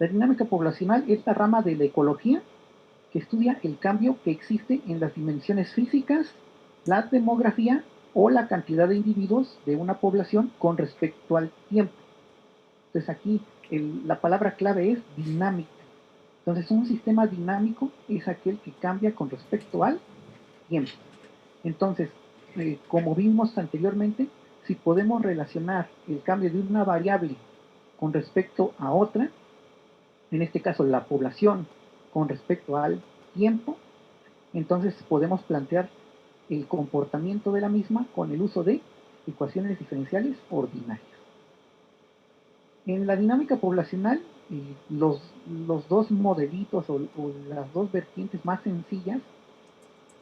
La dinámica poblacional es la rama de la ecología que estudia el cambio que existe en las dimensiones físicas, la demografía o la cantidad de individuos de una población con respecto al tiempo. Entonces aquí la palabra clave es dinámica. Entonces un sistema dinámico es aquel que cambia con respecto al tiempo. Entonces, como vimos anteriormente, si podemos relacionar el cambio de una variable con respecto a otra, en este caso la población con respecto al tiempo, entonces podemos plantear el comportamiento de la misma con el uso de ecuaciones diferenciales ordinarias. En la dinámica poblacional, los dos modelitos o las dos vertientes más sencillas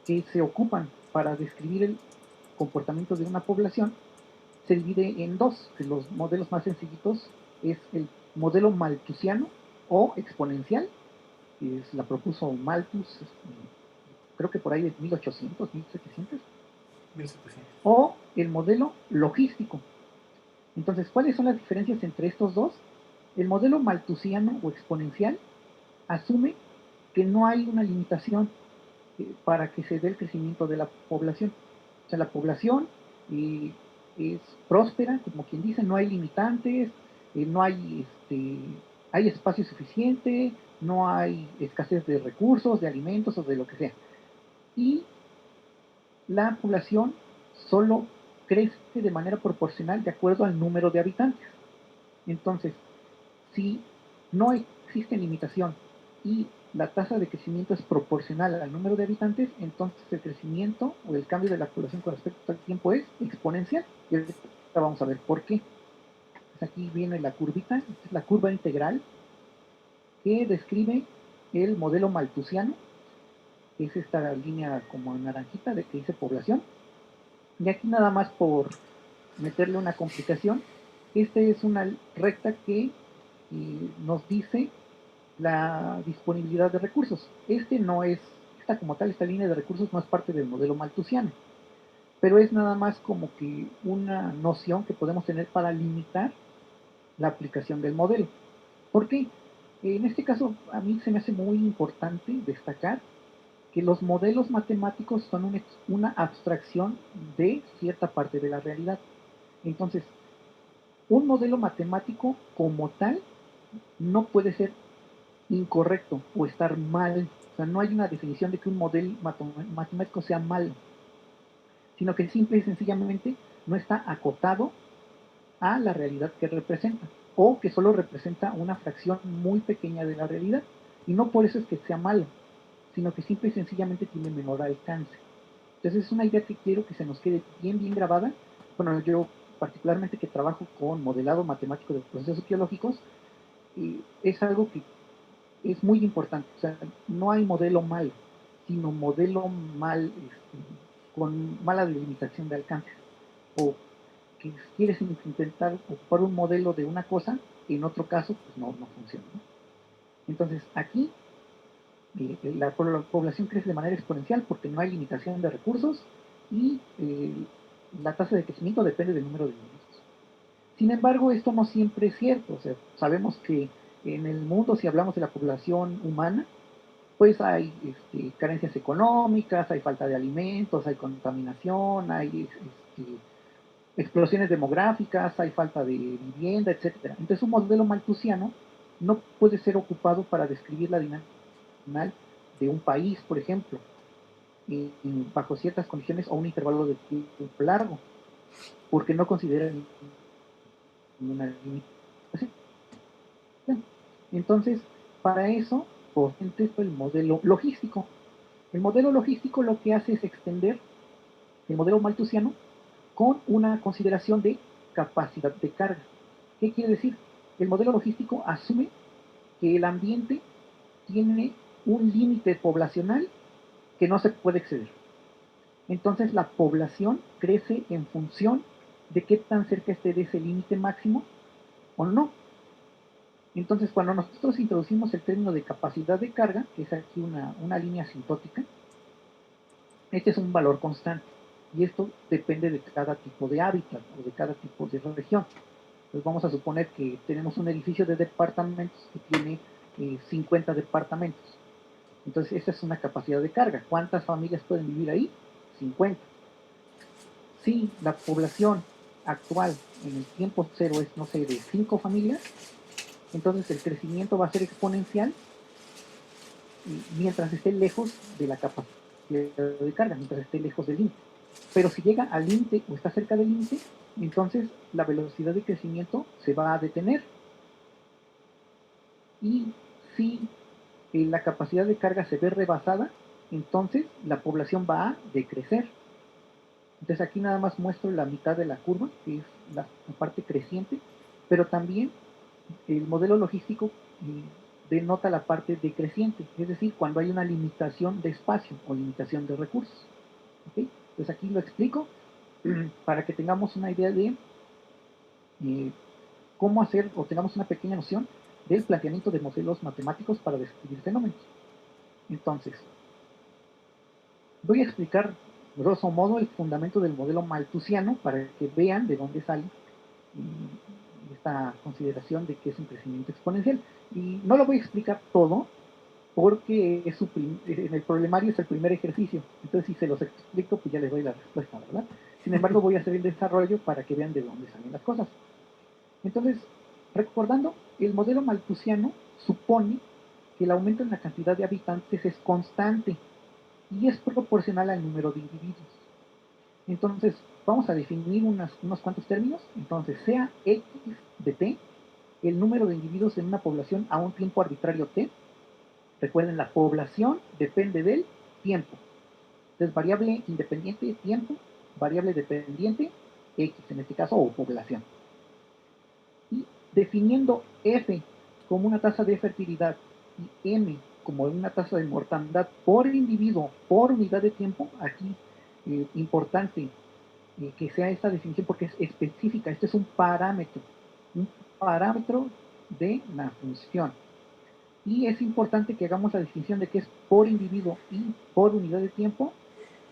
que se ocupan para describir el comportamiento de una población se divide en dos, que los modelos más sencillitos es el modelo malthusiano o exponencial, que la propuso Malthus, creo que por ahí de 1800, 1700, 1700. o el modelo logístico. Entonces, ¿cuáles son las diferencias entre estos dos? El modelo malthusiano o exponencial asume que no hay una limitación para que se dé el crecimiento de la población. O sea, la población eh, es próspera, como quien dice, no hay limitantes, no hay, hay espacio suficiente, no hay escasez de recursos, de alimentos o de lo que sea. Y la población solo crece de manera proporcional de acuerdo al número de habitantes. Entonces, si no existe limitación y la tasa de crecimiento es proporcional al número de habitantes, entonces el crecimiento o el cambio de la población con respecto al tiempo es exponencial. Y ahorita vamos a ver por qué. Pues aquí viene la curvita, esta es la curva integral que describe el modelo malthusiano, que es esta línea como naranjita de que dice población. Y aquí nada más por meterle una complicación, esta es una recta que nos dice la disponibilidad de recursos. No es, esta como tal, esta línea de recursos no es parte del modelo malthusiano, pero es nada más como que una noción que podemos tener para limitar la aplicación del modelo. ¿Por qué? En este caso, a mí se me hace muy importante destacar que los modelos matemáticos son una abstracción de cierta parte de la realidad. Entonces, un modelo matemático como tal no puede ser incorrecto o estar mal. O sea, no hay una definición de que un modelo matemático sea malo, sino que simple y sencillamente no está acotado a la realidad que representa, o que solo representa una fracción muy pequeña de la realidad. Y no por eso es que sea malo, sino que simple y sencillamente tiene menor alcance. Entonces es una idea que quiero que se nos quede bien grabada. Bueno, yo particularmente que trabajo con modelado matemático de procesos biológicos, es algo que es muy importante. O sea, no hay modelo mal, sino modelo mal, con mala delimitación de alcance. O que quieres intentar ocupar un modelo de una cosa, y en otro caso, pues no funciona, ¿no? Entonces, aquí la población crece de manera exponencial porque no hay limitación de recursos y la tasa de crecimiento depende del número de individuos. Sin embargo, esto no siempre es cierto. O sea, sabemos que en el mundo, si hablamos de la población humana, pues hay carencias económicas, hay falta de alimentos, hay contaminación, hay explosiones demográficas, hay falta de vivienda, etcétera. Entonces un modelo malthusiano no puede ser ocupado para describir la dinámica de un país, por ejemplo, bajo ciertas condiciones o un intervalo de tiempo largo, porque no considera ninguna limitación. Entonces, para eso, potente fue el modelo logístico. El modelo logístico lo que hace es extender el modelo malthusiano con una consideración de capacidad de carga. ¿Qué quiere decir? El modelo logístico asume que el ambiente tiene un límite poblacional que no se puede exceder. Entonces la población crece en función de qué tan cerca esté de ese límite máximo o no. Entonces cuando nosotros introducimos el término de capacidad de carga, que es aquí una línea asintótica, este es un valor constante y esto depende de cada tipo de hábitat o de cada tipo de región. Pues vamos a suponer que tenemos un edificio de departamentos que tiene 50 departamentos. Entonces esa es una capacidad de carga. ¿Cuántas familias pueden vivir ahí? 50. Si la población actual en el tiempo cero es, no sé, de 5 familias, entonces el crecimiento va a ser exponencial mientras esté lejos de la capacidad de carga, mientras esté lejos del límite. Pero si llega al límite o está cerca del límite, entonces la velocidad de crecimiento se va a detener. Y si la capacidad de carga se ve rebasada, entonces la población va a decrecer. Entonces aquí nada más muestro la mitad de la curva, que es la parte creciente, pero también el modelo logístico denota la parte decreciente, es decir, cuando hay una limitación de espacio o limitación de recursos. ¿Okay? Entonces aquí lo explico para que tengamos una idea de cómo hacer o tengamos una pequeña noción del planteamiento de modelos matemáticos para describir fenómenos. Entonces, voy a explicar grosso modo el fundamento del modelo malthusiano para que vean de dónde sale esta consideración de que es un crecimiento exponencial. Y no lo voy a explicar todo porque en el problemario es el primer ejercicio. Entonces, si se los explico, pues ya les doy la respuesta, ¿verdad? Sin embargo, voy a hacer el desarrollo para que vean de dónde salen las cosas. Entonces, recordando, el modelo malthusiano supone que el aumento en la cantidad de habitantes es constante y es proporcional al número de individuos. Entonces, vamos a definir unos cuantos términos. Entonces, sea x de t, el número de individuos en una población a un tiempo arbitrario t. Recuerden, la población depende del tiempo. Entonces, variable independiente, tiempo, variable dependiente, x en este caso, o población. Y definiendo f como una tasa de fertilidad y m como una tasa de mortandad por individuo, por unidad de tiempo, aquí importante que sea esta definición porque es específica. Este es un parámetro de la función. Y es importante que hagamos la distinción de que es por individuo y por unidad de tiempo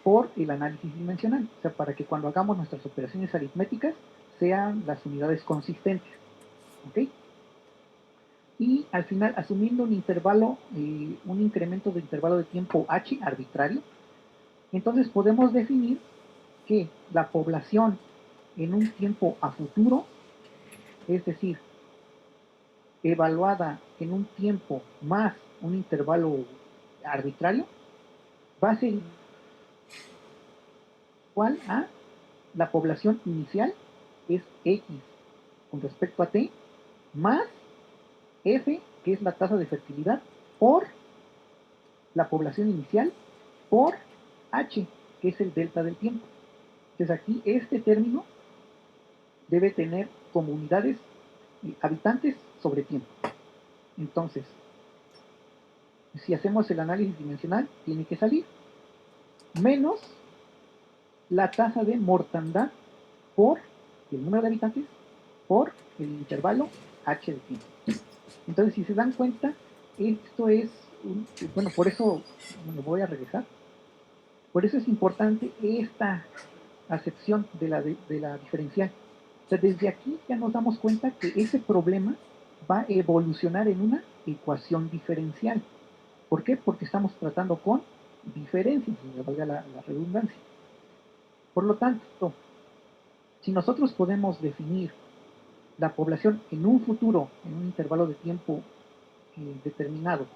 por el análisis dimensional. O sea, para que cuando hagamos nuestras operaciones aritméticas sean las unidades consistentes. ¿Ok? Y al final, asumiendo un intervalo, un incremento de intervalo de tiempo h arbitrario, entonces podemos definir que la población en un tiempo a futuro, es decir, evaluada en un tiempo más un intervalo arbitrario, va a ser igual a la población inicial, es x con respecto a t, más f, que es la tasa de fertilidad, por la población inicial, por h, que es el delta del tiempo. Entonces aquí este término debe tener como unidades habitantes sobre tiempo. Entonces, si hacemos el análisis dimensional, tiene que salir menos la tasa de mortandad por el número de habitantes por el intervalo h de tiempo. Entonces, si se dan cuenta, esto es, bueno, por eso me voy a regresar. Por eso es importante esta acepción de la diferencial. O sea, desde aquí ya nos damos cuenta que ese problema va a evolucionar en una ecuación diferencial. ¿Por qué? Porque estamos tratando con diferencias, valga la redundancia. Por lo tanto, si nosotros podemos definir la población en un futuro, en un intervalo de tiempo determinado,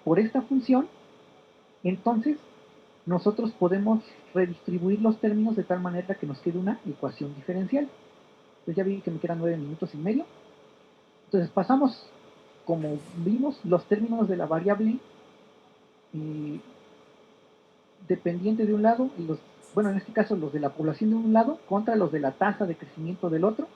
por esta función, entonces nosotros podemos redistribuir los términos de tal manera que nos quede una ecuación diferencial. Entonces ya vi que me quedan 9 minutos y medio. Entonces pasamos, como vimos, los términos de la variable dependiente de un lado y bueno, en este caso los de la población de un lado contra los de la tasa de crecimiento del otro.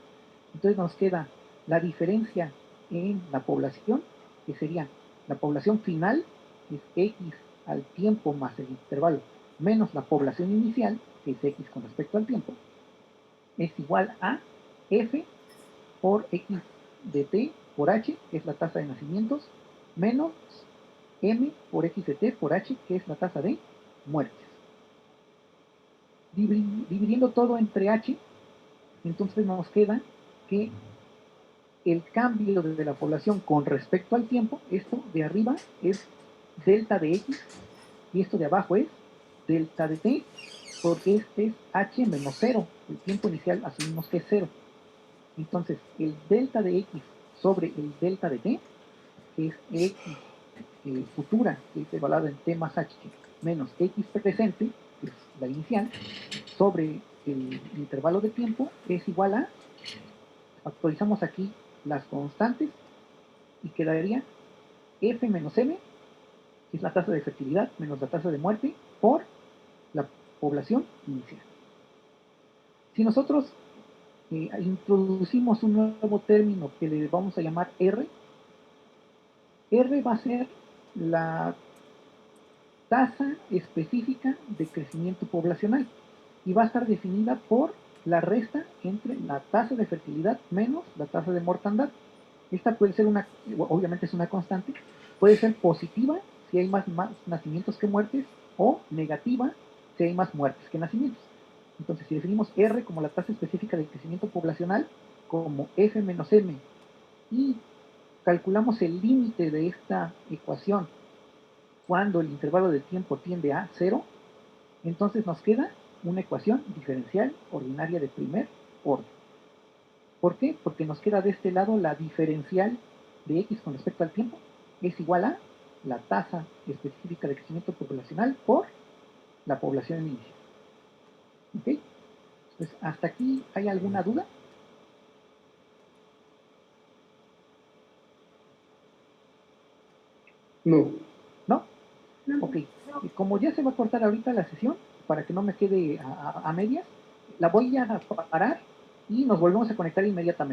Entonces nos queda la diferencia en la población, que sería la población final, que es x al tiempo más el intervalo, menos la población inicial, que es x con respecto al tiempo, es igual a f por x de t por h, que es la tasa de nacimientos, menos m por x de t por h, que es la tasa de muertes. Dividiendo todo entre h, Entonces nos queda que el cambio de la población con respecto al tiempo, esto de arriba es delta de x y esto de abajo es delta de t, porque este es h menos 0, el tiempo inicial asumimos que es 0. Entonces el delta de x sobre el delta de t, que es x futura, que es evaluada en t más h, menos x presente, que es la inicial, sobre el intervalo de tiempo, es igual a, actualizamos aquí las constantes, y quedaría f menos m, que es la tasa de fertilidad, menos la tasa de muerte, por la población inicial. Si nosotros introducimos un nuevo término que le vamos a llamar R, R va a ser la tasa específica de crecimiento poblacional y va a estar definida por la resta entre la tasa de fertilidad menos la tasa de mortandad. Esta puede ser una, obviamente es una constante, puede ser positiva si hay más nacimientos que muertes o negativa si hay más muertes que nacimientos. Entonces, si definimos R como la tasa específica del crecimiento poblacional, como F menos M, y calculamos el límite de esta ecuación cuando el intervalo de tiempo tiende a 0, entonces nos queda una ecuación diferencial ordinaria de primer orden. ¿Por qué? Porque nos queda de este lado la diferencial de x con respecto al tiempo es igual a la tasa específica de crecimiento poblacional por la población inicial. ¿Ok? Entonces, ¿hasta aquí hay alguna duda? No. ¿No? Ok. Y como ya se va a cortar ahorita la sesión, para que no me quede a medias, la voy a parar y nos volvemos a conectar inmediatamente.